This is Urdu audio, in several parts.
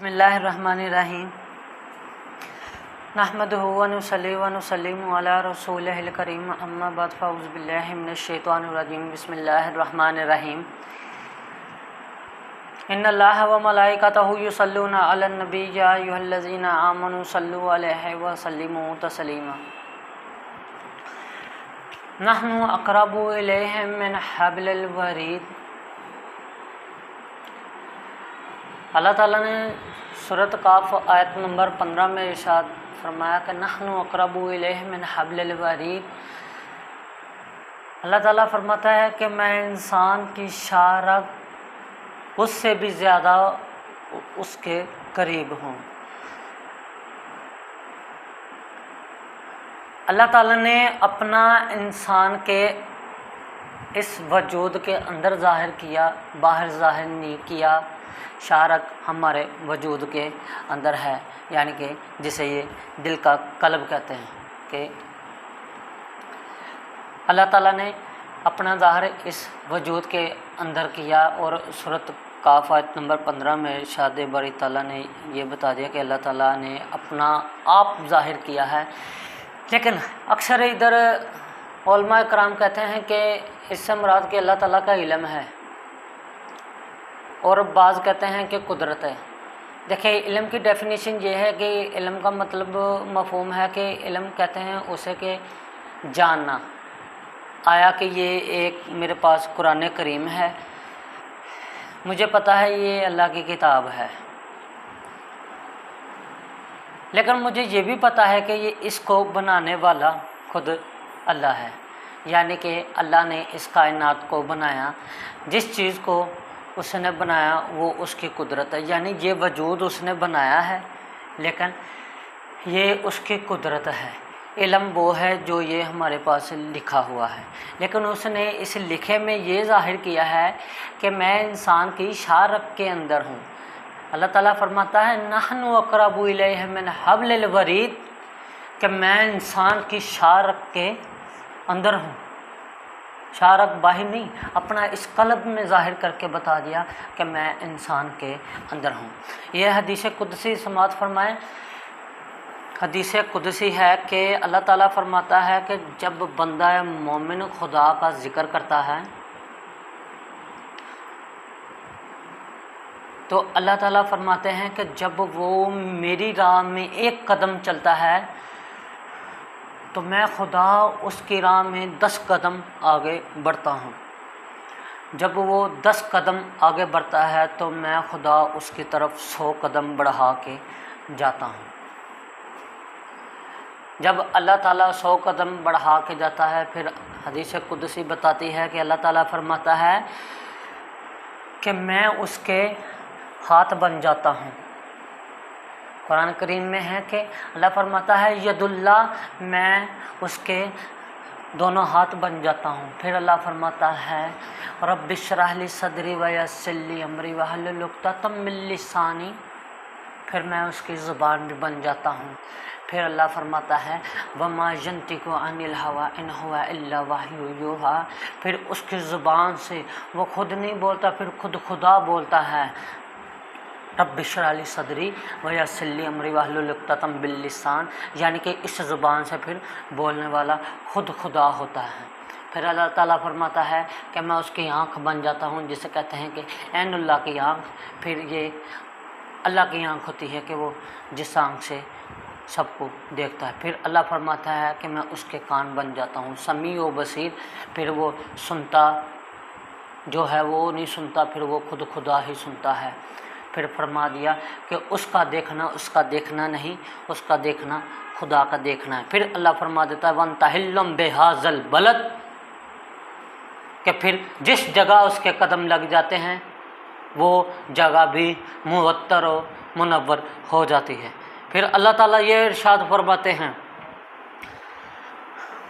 بسم اللہ الرحمن الرحیم نحمدہ و نصلی و نسلم علی رسولہ الکریم اما بعد فاعوذ باللہ من الشیطان الرجیم بسم اللہ الرحمن الرحیم ان اللہ و ملائکتہ یصلون علی النبی یا ایھا الذین آمنوا صلوا علیہ وسلموا تسلیما نحن اقرب الیہ من حبل الورید۔ اللہ تعالیٰ نے سورۃ قاف آیت نمبر 15 میں ارشاد فرمایا کہ نحن اقرب الیہ من حبل الورید۔ اللہ تعالیٰ فرماتا ہے کہ میں انسان کی شاہ رگ اس سے بھی زیادہ اس کے قریب ہوں۔ اللہ تعالیٰ نے اپنا انسان کے اس وجود کے اندر ظاہر کیا، باہر ظاہر نہیں کیا۔ شاہ رگ ہمارے وجود کے اندر ہے، یعنی کہ جسے یہ دل کا قلب کہتے ہیں، کہ اللہ تعالیٰ نے اپنا ظاہر اس وجود کے اندر کیا۔ اور سورۃ قاف آیت نمبر 15 میں ارشاد باری تعالیٰ نے یہ بتا دیا کہ اللہ تعالیٰ نے اپنا آپ ظاہر کیا ہے۔ لیکن اکثر ادھر علماء کرام کہتے ہیں کہ اس سے مراد کہ اللہ تعالیٰ کا علم ہے، اور بعض کہتے ہیں کہ قدرت ہے۔ دیکھیں، علم کی ڈیفینیشن یہ ہے کہ علم کا مطلب مفہوم ہے کہ علم کہتے ہیں اسے کہ جاننا۔ آیا کہ یہ ایک میرے پاس قرآن کریم ہے، مجھے پتہ ہے یہ اللہ کی کتاب ہے، لیکن مجھے یہ بھی پتہ ہے کہ یہ اس کو بنانے والا خود اللہ ہے، یعنی کہ اللہ نے اس کائنات کو بنایا۔ جس چیز کو اس نے بنایا وہ اس کی قدرت ہے، یعنی یہ وجود اس نے بنایا ہے لیکن یہ اس کی قدرت ہے۔ علم وہ ہے جو یہ ہمارے پاس لکھا ہوا ہے، لیکن اس نے اس لکھے میں یہ ظاہر کیا ہے کہ میں انسان کی شاہ رگ کے اندر ہوں۔ اللہ تعالیٰ فرماتا ہے نحن اقرب الیہ من حبل الورید، کہ میں انسان کی شاہ رگ کے اندر ہوں۔ شاہ رگ باہر نہیں، اپنا اس قلب میں ظاہر کر کے بتا دیا کہ میں انسان کے اندر ہوں۔ یہ حدیث قدسی سماعت فرمائیں۔ حدیث قدسی ہے کہ اللہ تعالیٰ فرماتا ہے کہ جب بندہ مومن خدا کا ذکر کرتا ہے تو اللہ تعالیٰ فرماتے ہیں کہ جب وہ میری راہ میں ایک قدم چلتا ہے تو میں خدا اس کی راہ میں 10 قدم آگے بڑھتا ہوں۔ جب وہ 10 قدم آگے بڑھتا ہے تو میں خدا اس کی طرف 100 قدم بڑھا کے جاتا ہوں۔ جب اللہ تعالیٰ 100 قدم بڑھا کے جاتا ہے، پھر حدیث قدسی بتاتی ہے کہ اللہ تعالیٰ فرماتا ہے کہ میں اس کے ہاتھ بن جاتا ہوں۔ قرآن کریم میں ہے کہ اللہ فرماتا ہے ید اللہ، میں اس کے دونوں ہاتھ بن جاتا ہوں۔ پھر اللہ فرماتا ہے رب اشرح لی صدری ویسر لی امری واحلل عقدۃ من لسانی، پھر میں اس کی زبان بھی بن جاتا ہوں۔ پھر اللہ فرماتا ہے وما ینطق عن الہویٰ ان ہو الا وحی یوحیٰ، پھر اس کی زبان سے وہ خود نہیں بولتا، پھر خود خدا بولتا ہے رب اشرح لی صدری ویسر لی امری واحلل عقدۃ من لسانی، یعنی کہ اس زبان سے پھر بولنے والا خود خدا ہوتا ہے۔ پھر اللہ تعالیٰ فرماتا ہے کہ میں اس کی آنکھ بن جاتا ہوں، جسے کہتے ہیں کہ عین اللہ کی آنکھ۔ پھر یہ اللہ کی آنکھ ہوتی ہے کہ وہ جس آنکھ سے سب کو دیکھتا ہے۔ پھر اللہ فرماتا ہے کہ میں اس کے کان بن جاتا ہوں، سمیع و بصیر۔ پھر وہ سنتا جو ہے وہ نہیں سنتا، پھر وہ خود خدا ہی سنتا ہے۔ پھر فرما دیا کہ اس کا دیکھنا نہیں، اس کا دیکھنا خدا کا دیکھنا ہے۔ پھر اللہ فرما دیتا ہے وَأَنْتَ حِلٌّ بِهَٰذَا الْبَلَدِ، کہ پھر جس جگہ اس کے قدم لگ جاتے ہیں وہ جگہ بھی معطر و منور ہو جاتی ہے۔ پھر اللہ تعالیٰ یہ ارشاد فرماتے ہیں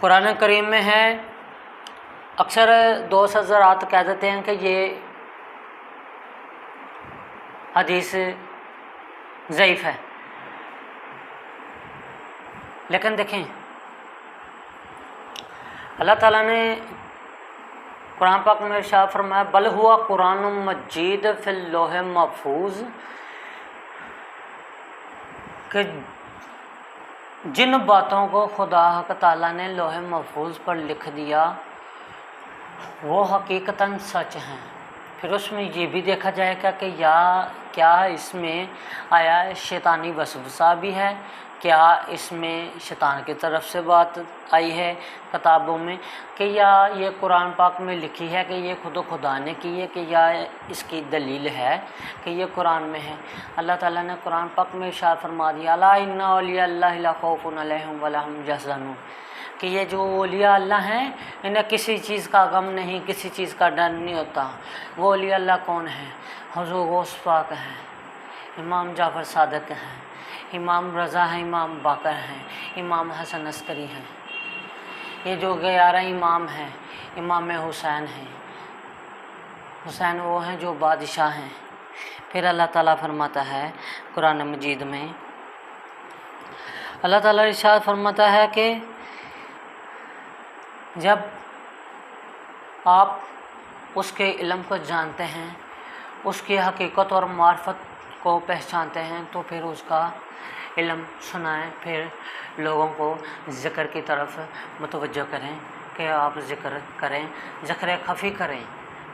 قرآن کریم میں ہے، اکثر دوست حضرات کہہ دیتے ہیں کہ یہ حدیث ضعیف ہے، لیکن دیکھیں اللہ تعالیٰ نے قرآن پاک میں ارشاد فرمایا بل ہوا قرآن مجید فی اللوح محفوظ، کہ جن باتوں کو خدا حق تعالیٰ نے لوح محفوظ پر لکھ دیا وہ حقیقتاً سچ ہیں۔ پھر اس میں یہ بھی دیکھا جائے گا کہ کیا اس میں آیا شیطانی وسوسہ بھی ہے، کیا اس میں شیطان کی طرف سے بات آئی ہے کتابوں میں، کہ یا یہ قرآن پاک میں لکھی ہے کہ یہ خود خدا نے کی ہے، کہ یا اس کی دلیل ہے کہ یہ قرآن میں ہے۔ اللہ تعالیٰ نے قرآن پاک میں ارشاد فرما دیا الا ان اولیاء اللہ لا خوف علیہم ولا هم یحزنون، کہ یہ جو اولیاء اللہ ہیں انہیں کسی چیز کا غم نہیں، کسی چیز کا ڈر نہیں ہوتا۔ وہ اولیاء اللہ کون ہیں؟ حضور غوث پاک ہیں، امام جعفر صادق ہیں، امام رضا ہیں، امام باقر ہیں، امام حسن عسکری ہیں، یہ جو 11 امام ہیں، امام حسین ہیں۔ حسین وہ ہیں جو بادشاہ ہیں۔ پھر اللہ تعالیٰ فرماتا ہے قرآن مجید میں، اللہ تعالیٰ ارشاد فرماتا ہے کہ جب آپ اس کے علم کو جانتے ہیں، اس کی حقیقت اور معرفت کو پہچانتے ہیں تو پھر اس کا علم سنائیں، پھر لوگوں کو ذکر کی طرف متوجہ کریں کہ آپ ذکر کریں، ذکر خفی کریں،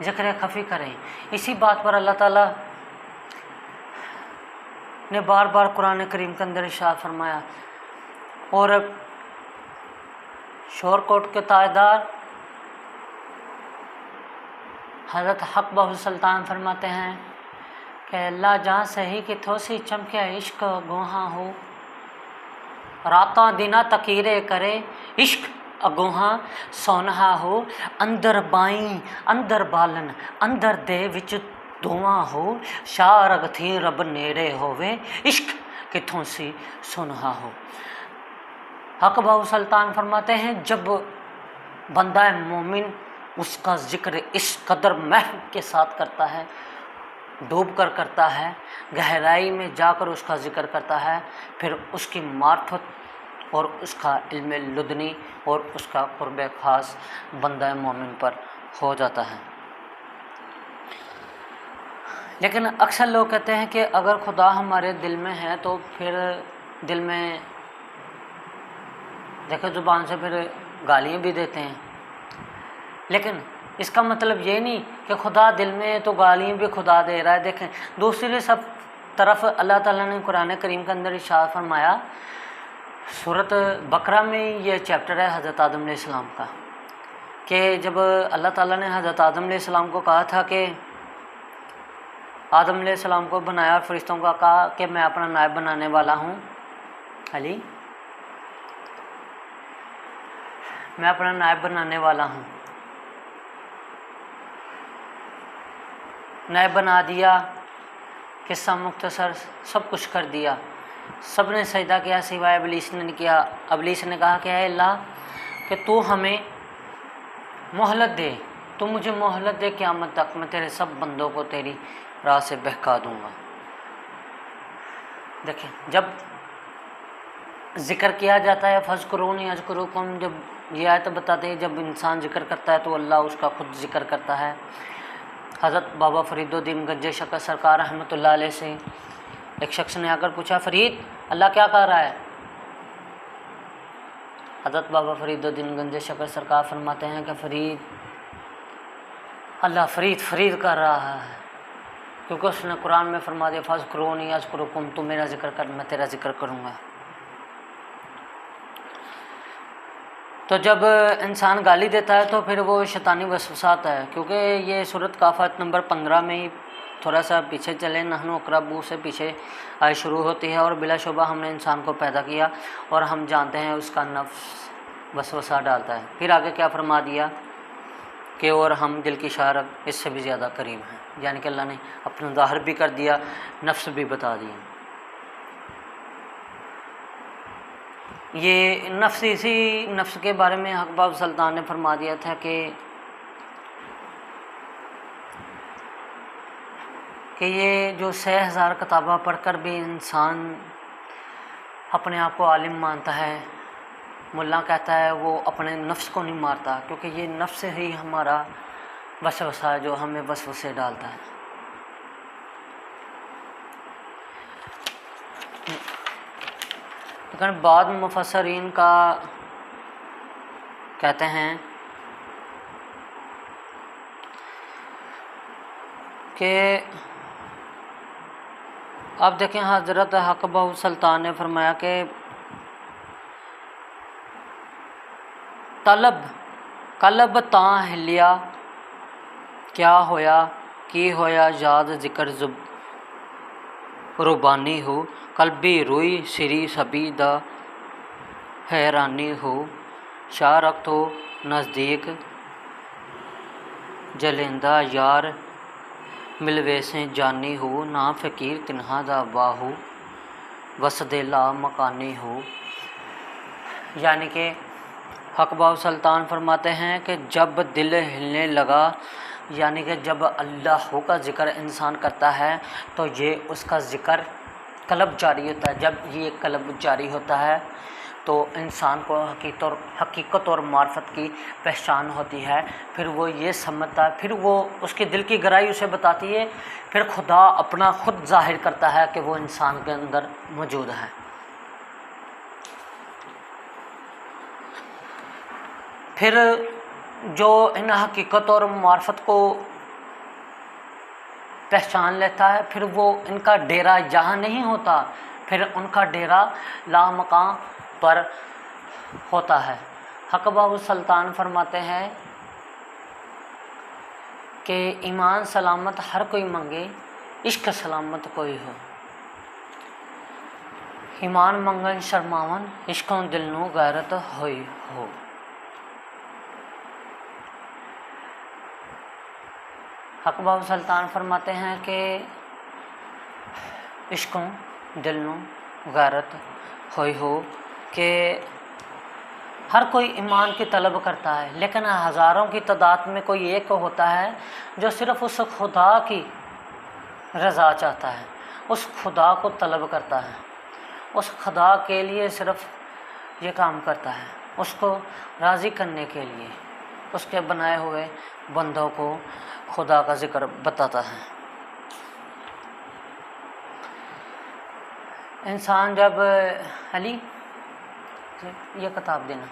ذکر خفی کریں۔ اسی بات پر اللہ تعالیٰ نے بار بار قرآن کریم کے اندر ارشاد فرمایا، اور شور کوٹ کے تاجدار حضرت حق بہو سلطان فرماتے ہیں کہ اللہ جہاں سہی کی تھوسی چمکے عشق گوہاں ہو، راتاں دینا تقیرے کرے عشق اگوہاں سونہا ہو، اندر بائیں اندر بالن اندر دے وچ دھواں ہو، شارگ تھی رب نیڑے ہووے عشق کتھوں سی سنہا ہو۔ حق بہو سلطان فرماتے ہیں جب بندہ مومن اس کا ذکر اس قدر محب کے ساتھ کرتا ہے، ڈوب کر کرتا ہے، گہرائی میں جا کر اس کا ذکر کرتا ہے، پھر اس کی معرفت اور اس کا علم لدنی اور اس کا قرب خاص بندہ مومن پر ہو جاتا ہے۔ لیکن اکثر لوگ کہتے ہیں کہ اگر خدا ہمارے دل میں ہے تو پھر دل میں دیکھو زبان سے پھر گالیاں بھی دیتے ہیں، لیکن اس کا مطلب یہ نہیں کہ خدا دل میں ہے تو گالیاں بھی خدا دے رہا ہے۔ دیکھیں دوسری سب طرف اللہ تعالیٰ نے قرآن کریم کے اندر ارشاد فرمایا، سورۃ بقرہ میں یہ چیپٹر ہے حضرت آدم علیہ السلام کا، کہ جب اللہ تعالیٰ نے حضرت آدم علیہ السلام کو کہا تھا کہ آدم علیہ السلام کو بنایا اور فرشتوں کا کہا کہ میں اپنا نائب بنانے والا ہوں، علی میں اپنا نائب بنانے والا ہوں، نائب بنا دیا، قصہ مختصر سب کچھ کر دیا، سب نے سجدہ کیا سوائے ابلیس نے کیا۔ ابلیس نے کہا کہ اے اللہ کہ تو ہمیں مہلت دے، تو مجھے مہلت دے قیامت تک، میں تیرے سب بندوں کو تیری راہ سے بہکا دوں گا۔ دیکھیں جب ذکر کیا جاتا ہے فذکرونی اذکرکم، جب یہ آیت بتاتے ہیں جب انسان ذکر کرتا ہے تو اللہ اس کا خود ذکر کرتا ہے۔ حضرت بابا فرید الدین گنج شکر سرکار رحمۃ اللہ علیہ سے ایک شخص نے آ کر پوچھا فرید اللہ کیا کر رہا ہے؟ حضرت بابا فرید الدین گنج شکر سرکار فرماتے ہیں کہ فرید اللہ فرید کر رہا ہے، کیونکہ اس نے قرآن میں فرما دیا فذکرونی اذکرکم، تو میرا ذکر کر میں تیرا ذکر کروں گا۔ تو جب انسان گالی دیتا ہے تو پھر وہ شیطانی وسوسہ آتا ہے، کیونکہ یہ سورۃ کاف آیت نمبر 15 میں ہی تھوڑا سا پیچھے چلیں، نحن اقرب سے پیچھے آئے شروع ہوتی ہے، اور بلا شبہ ہم نے انسان کو پیدا کیا اور ہم جانتے ہیں اس کا نفس وسوسہ ڈالتا ہے۔ پھر آگے کیا فرما دیا کہ اور ہم دل کی شارب اس سے بھی زیادہ قریب ہیں، یعنی کہ اللہ نے اپنا ظاہر بھی کر دیا، نفس بھی بتا دیا۔ یہ نفس، اسی نفس کے بارے میں حق باب سلطان نے فرما دیا تھا کہ یہ جو 6000 کتابیں پڑھ کر بھی انسان اپنے آپ کو عالم مانتا ہے، ملا کہتا ہے وہ اپنے نفس کو نہیں مارتا، کیونکہ یہ نفس ہی ہمارا وسوسہ ہے جو ہمیں وسوسے ڈالتا ہے۔ لیکن بعض مفسرین کا کہتے ہیں کہ اب دیکھیں حضرت حق بہو سلطان نے فرمایا کہ قلب تاں ہلیا کیا ہویا کی ہویا یاد ذکر ربانی ہو قلبی روئی سری سبی دا حیرانی ہو شاہ رخ تو نزدیک جلیندہ یار ملوے سے جانی ہو نا فقیر تنہا دا باہو وسدے لا مکانی ہو۔ یعنی کہ حق باؤ سلطان فرماتے ہیں کہ جب دل ہلنے لگا، یعنی کہ جب اللہ کا ذکر انسان کرتا ہے تو یہ اس کا ذکر قلب جاری ہوتا ہے۔ جب یہ قلب جاری ہوتا ہے تو انسان کو حقیقت اور معرفت کی پہچان ہوتی ہے، پھر وہ یہ سمجھتا ہے، پھر وہ اس کی دل کی گہرائی اسے بتاتی ہے، پھر خدا اپنا خود ظاہر کرتا ہے کہ وہ انسان کے اندر موجود ہے۔ پھر جو ان حقیقت اور معرفت کو پہچان لیتا ہے، پھر وہ ان کا ڈیرا یہاں نہیں ہوتا، پھر ان کا ڈیرا لامکاں پر ہوتا ہے۔ حق بہو سلطان فرماتے ہیں کہ ایمان سلامت ہر کوئی منگے، عشق سلامت کوئی ہو۔ ایمان منگن شرماون، عشقوں دل نو غیرت ہوئی ہو۔ حق بہو سلطان فرماتے ہیں کہ عشقوں دل نو غیرت ہوئی ہو، کہ ہر کوئی ایمان کی طلب کرتا ہے، لیکن ہزاروں کی تعداد میں کوئی ایک ہوتا ہے جو صرف اس خدا کی رضا چاہتا ہے، اس خدا کو طلب کرتا ہے، اس خدا کے لیے صرف یہ کام کرتا ہے، اس کو راضی کرنے کے لیے اس کے بنائے ہوئے بندوں کو خدا کا ذکر بتاتا ہے۔ انسان جب علی یہ کتاب دینا